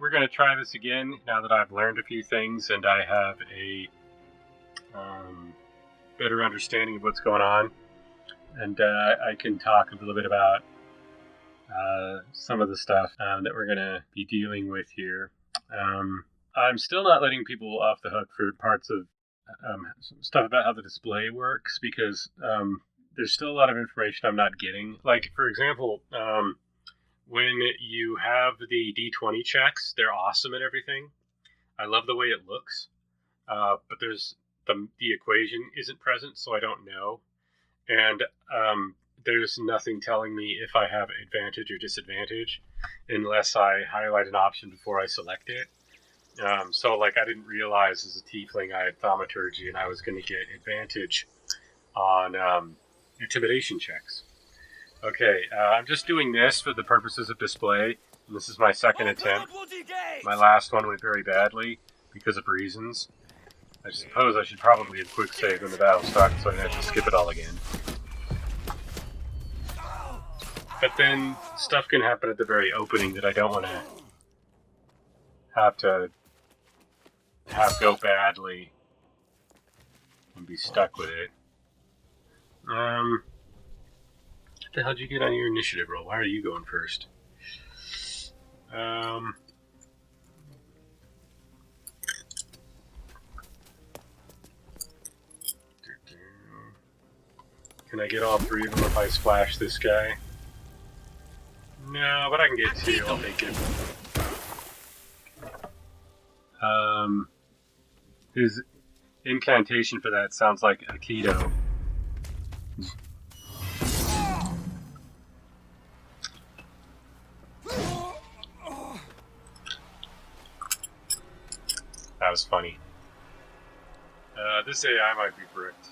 we're going to try this again now that I've learned a few things and I have a better understanding of what's going on. And I can talk a little bit about some of the stuff that we're going to be dealing with here. I'm still not letting people off the hook for parts of stuff about how the display works because there's still a lot of information I'm not getting. Like, for example, when you have the D20 checks, they're awesome and everything. I love the way it looks, but there's the equation isn't present, so I don't know. And there's nothing telling me if I have advantage or disadvantage unless I highlight an option before I select it. So, like, I didn't realize as a tiefling I had thaumaturgy and I was going to get advantage on intimidation checks. Okay, I'm just doing this for the purposes of display. And this is my second attempt. My last one went very badly because of reasons. I suppose I should probably have quick saved when the battle started so I didn't have to skip it all again. But then stuff can happen at the very opening that I don't want to have go badly and be stuck with it. What the hell did you get on your initiative roll? Why are you going first? Can I get all three of them if I splash this guy? No, but I can get two. I'll take it. His incantation for that sounds like Aikido. That was funny. This AI might be bricked.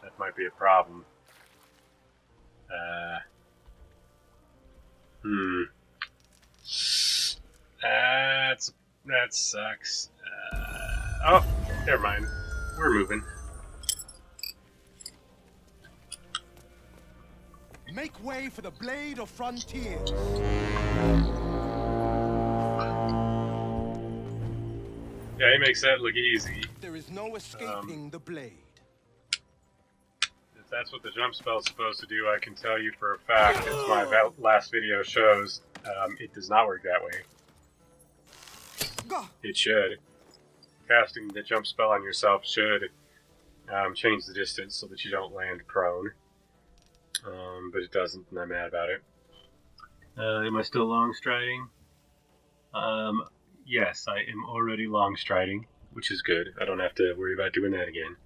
That might be a problem. That sucks. Oh, never mind. We're moving. Make way for the blade of frontier. Yeah, he makes that look easy. There is no escaping the blade. If that's what the jump spell's supposed to do, I can tell you for a fact, as my last video shows, it does not work that way. It should. Casting the jump spell on yourself should change the distance so that you don't land prone. But it doesn't, and I'm mad about it. Am I still long striding? Yes, I am already long striding, which is good. I don't have to worry about doing that again.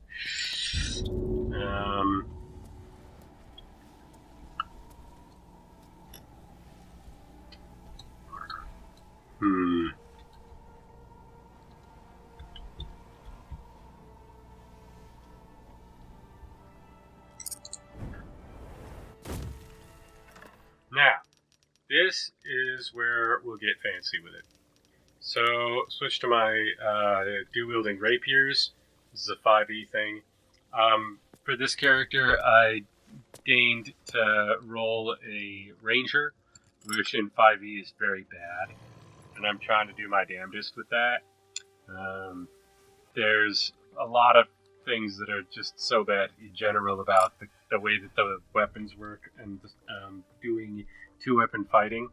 Now, this is where we'll get fancy with it. So, switch to my dual-wielding rapiers. This is a 5e thing. For this character, I deigned to roll a ranger, which in 5e is very bad. And I'm trying to do my damnedest with that. There's a lot of things that are just so bad in general about the way that the weapons work and doing two-weapon fighting.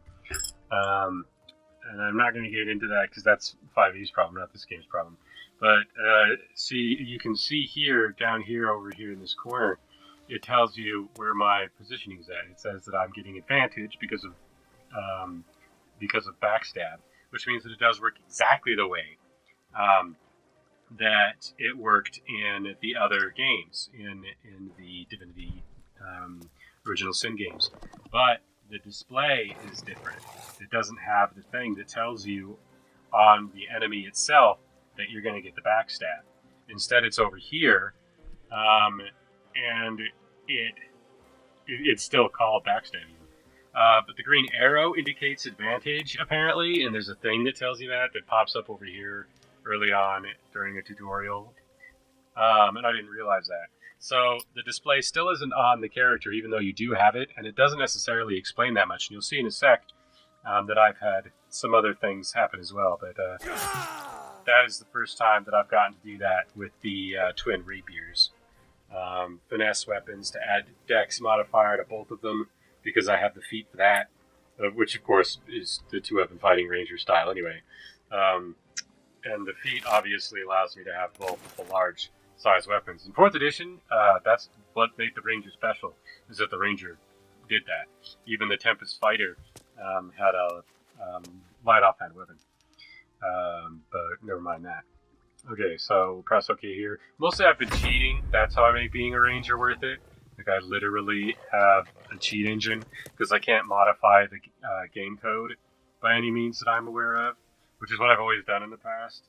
And I'm not going to get into that because that's 5e's problem, not this game's problem. But see, you can see here, down here, over here in this corner, it tells you where my positioning is at. It says that I'm getting advantage because of backstab, which means that it does work exactly the way that it worked in the other games, in the Divinity Original Sin games. But the display is different. It doesn't have the thing that tells you on the enemy itself that you're going to get the backstab. Instead, it's over here, and it's still called backstabbing. But the green arrow indicates advantage, apparently, and there's a thing that tells you that pops up over here early on during a tutorial, and I didn't realize that. So the display still isn't on the character, even though you do have it, and it doesn't necessarily explain that much. And you'll see in a sec that I've had some other things happen as well, but that is the first time that I've gotten to do that with the twin rapiers. Finesse weapons to add dex modifier to both of them because I have the feat for that, which of course is the two-weapon fighting ranger style anyway. And the feat obviously allows me to have both the large size weapons. In 4th edition, that's what made the ranger special, is that the ranger did that. Even the Tempest fighter had a light offhand weapon. But never mind that. Okay, so press OK here. Mostly I've been cheating. That's how I make being a ranger worth it. Like I literally have a cheat engine because I can't modify the game code by any means that I'm aware of, which is what I've always done in the past.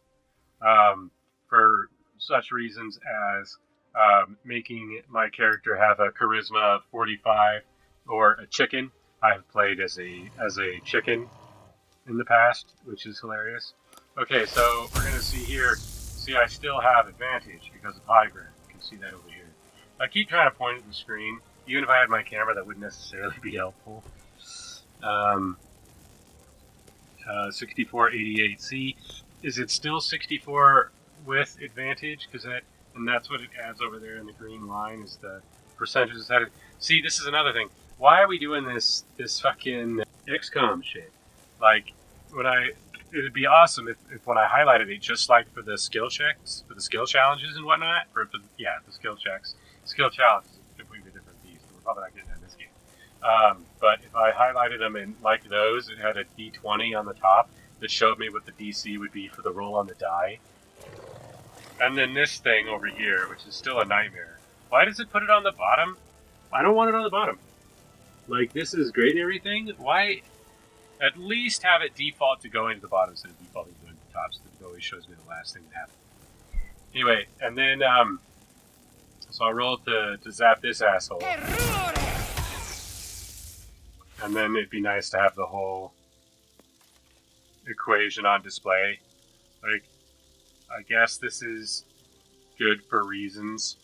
For such reasons as making my character have a charisma of 45 or a chicken. I have played as a chicken in the past, which is hilarious. Okay, so we're going to see here. See, I still have advantage because of high ground. You can see that over here. I keep trying to point at the screen. Even if I had my camera, that wouldn't necessarily be helpful. 6488. See, is it still 64 with advantage? And that's what it adds over there in the green line is the percentages added. See, this is another thing. Why are we doing this fucking XCOM shit? Like, it'd be awesome if when I highlighted it, just like for the skill checks, for the skill challenges and whatnot, or the skill checks. Skill challenges is a completely different beast. We're probably not getting that in this game. But if I highlighted them in like those, it had a D20 on the top that showed me what the DC would be for the roll on the die. And then this thing over here, which is still a nightmare. Why does it put it on the bottom? I don't want it on the bottom. Like, this is great and everything. Why? At least have it default to going to the bottom instead of defaulting to going to the top, so that it always shows me the last thing that happened. Anyway, and then, so I'll roll to zap this asshole. And then it'd be nice to have the whole equation on display. Like, I guess this is good for reasons.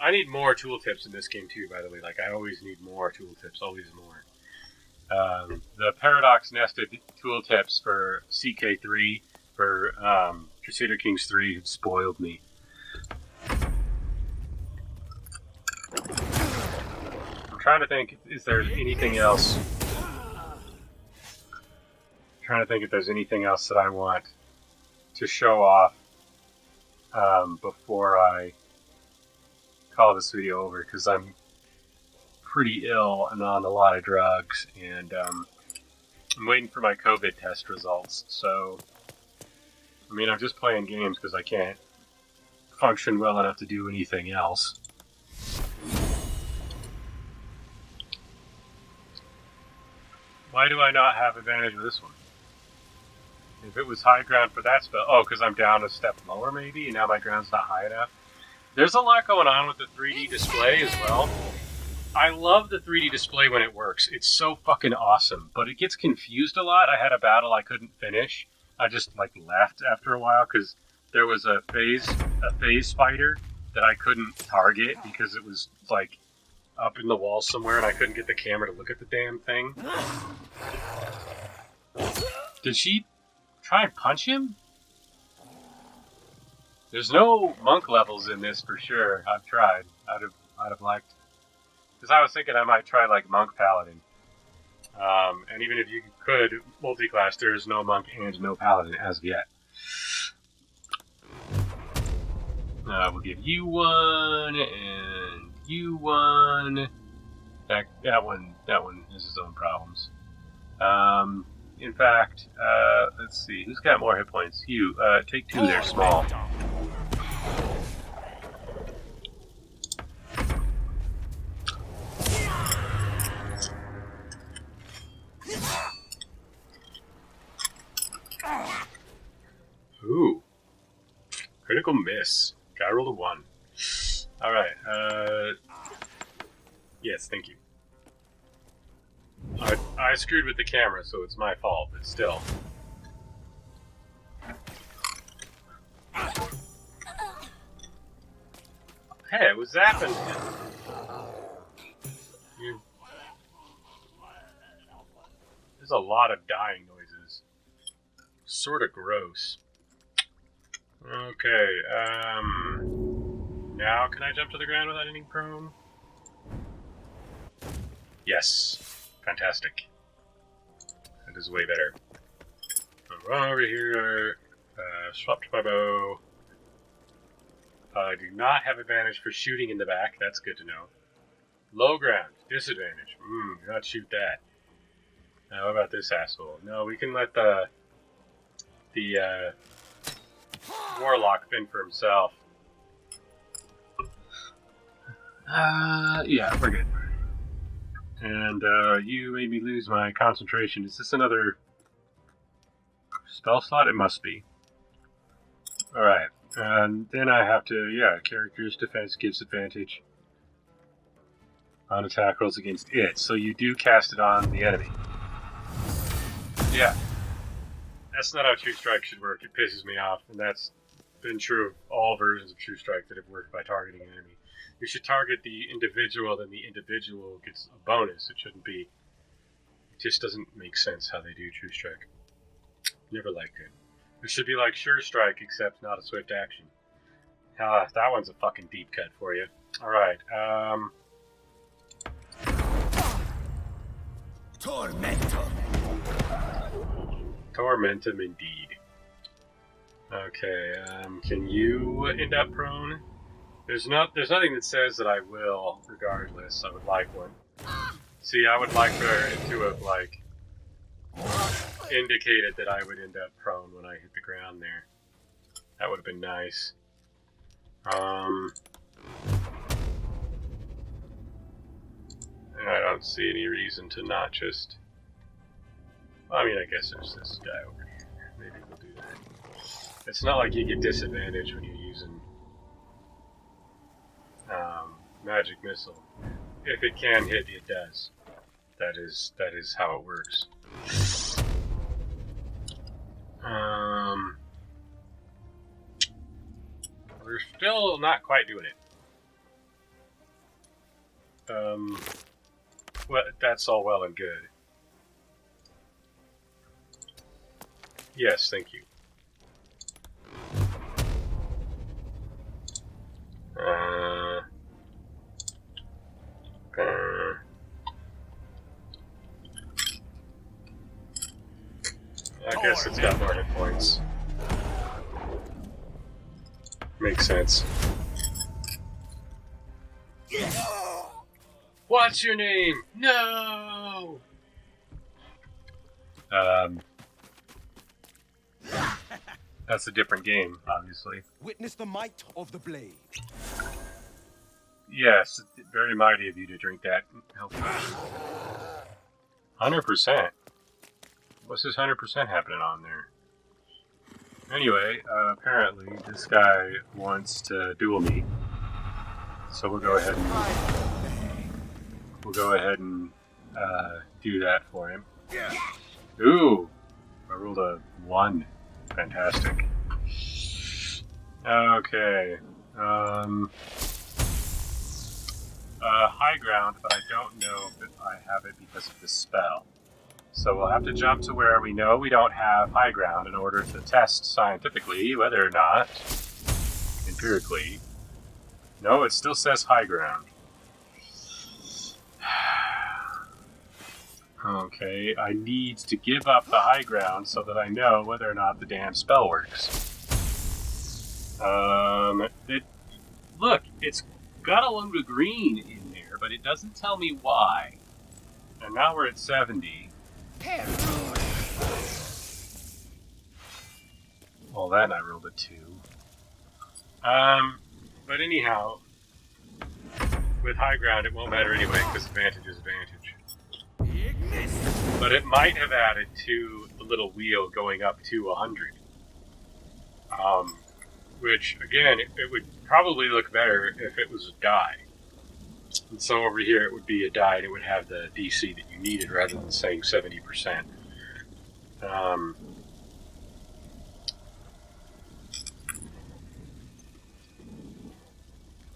I need more tooltips in this game too, by the way. Like, I always need more tooltips, always more. The Paradox Nested tooltips for CK3, for Crusader Kings 3 have spoiled me. I'm trying to think, is there anything else? I'm trying to think if there's anything else that I want to show off before I call this video over, because I'm pretty ill and on a lot of drugs, and I'm waiting for my COVID test results. So, I mean, I'm just playing games because I can't function well enough to do anything else. Why do I not have advantage with this one? If it was high ground for that spell, oh, because I'm down a step lower maybe, and now my ground's not high enough. There's a lot going on with the 3D display as well. I love the 3D display when it works. It's so fucking awesome, but it gets confused a lot. I had a battle I couldn't finish. I just left after a while because there was a phase fighter that I couldn't target because it was up in the wall somewhere and I couldn't get the camera to look at the damn thing. Did she try and punch him? There's no monk levels in this for sure. I've tried. I'd have liked, because I was thinking I might try monk paladin. And even if you could multi-class, there is no monk and no paladin as of yet. We'll give you one and you one. That one has his own problems. In fact, let's see, who's got more hit points? You, take 2 there, small. Ooh. Critical miss. Guy rolled a 1. Alright, yes, thank you. I screwed with the camera, so it's my fault, but still. Hey, it was zapping. There's a lot of dying noises. Sort of gross. Okay, now can I jump to the ground without getting prone? Yes. Fantastic. That is way better. Run over here. Swapped my bow. I do not have advantage for shooting in the back. That's good to know. Low ground. Disadvantage. Do not shoot that. What about this asshole? No, we can let the warlock fend for himself. Yeah, we're good. And you made me lose my concentration. Is this another spell slot? It must be. Alright. And then I have to, character's defense gives advantage on attack rolls against it. So you do cast it on the enemy. Yeah. That's not how True Strike should work. It pisses me off. And that's been true of all versions of True Strike that have worked by targeting an enemy. You should target the individual, then the individual gets a bonus. It shouldn't be. It just doesn't make sense how they do True Strike. Never liked it. It should be like Sure Strike, except not a swift action. That one's a fucking deep cut for you. Alright, Tormentum. Tormentum indeed. Okay, can you end up prone? There's nothing that says that I will, regardless. I would like one. See, I would like for it to have, like, indicated that I would end up prone when I hit the ground there. That would have been nice. I don't see any reason to not just... I mean, I guess there's this guy over here. Maybe we'll do that. It's not like you get disadvantage when you're using magic missile. If it can hit, it does. That is how it works. We're still not quite doing it. Well, that's all well and good. Yes, thank you. I guess it's got more hit points. Makes sense. What's your name? No! That's a different game, obviously. Witness the might of the blade. Yes, very mighty of you to drink that. 100%. What's this 100% happening on there? Anyway, apparently this guy wants to duel me. So we'll go ahead and do that for him. Ooh! I rolled a 1. Fantastic. Okay. High ground, but I don't know if I have it because of the spell. So we'll have to jump to where we know we don't have high ground in order to test scientifically whether or not, empirically. No, it still says high ground. Okay, I need to give up the high ground so that I know whether or not the damn spell works. Look, it's got a load of green in there, but it doesn't tell me why. And now we're at 70. Well, that I rolled a 2. But anyhow, with high ground, it won't matter anyway, because advantage is advantage. But it might have added to the little wheel going up to 100. Which, again, it would probably look better if it was a die. And so over here it would be a die and it would have the DC that you needed rather than saying 70%.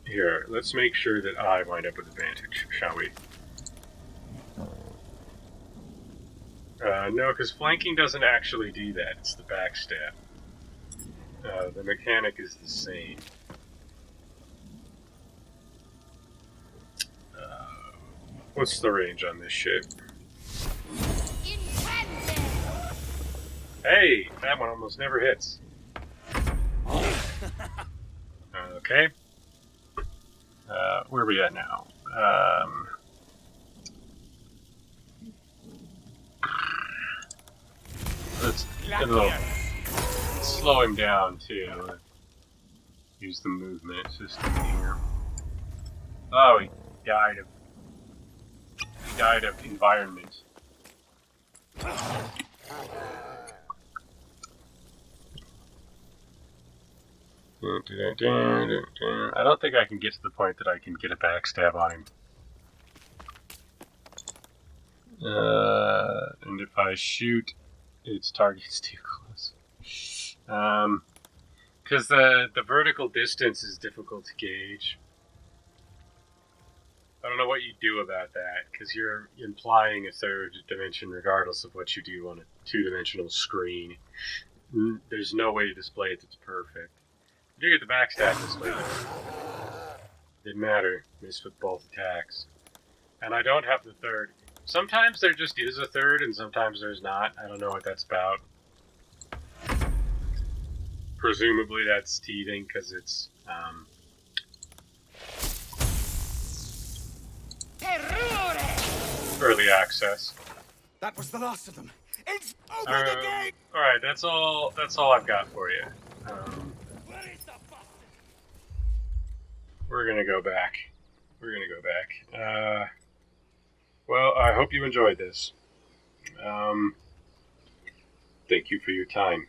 Here, let's make sure that I wind up with advantage, shall we? No, because flanking doesn't actually do that. It's the backstab. The mechanic is the same. What's the range on this shit? Hey, that one almost never hits. Okay. Where are we at now? Let's get a little slow him down too. Use the movement system here. Oh, he died of environment. I don't think I can get to the point that I can get a backstab on him. And if I shoot, its target's too close. Because the vertical distance is difficult to gauge. I don't know what you do about that, because you're implying a third dimension regardless of what you do on a two-dimensional screen. There's no way to display it that's perfect. You do get the backstab display though. Didn't matter. Missed with both attacks. And I don't have the third. Sometimes there just is a third, and sometimes there's not. I don't know what that's about. Presumably that's teething, because it's, early access. That was the last of them. It's open the gate! Alright, that's all I've got for you. Where is the bastard? We're gonna go back. Well, I hope you enjoyed this. Thank you for your time.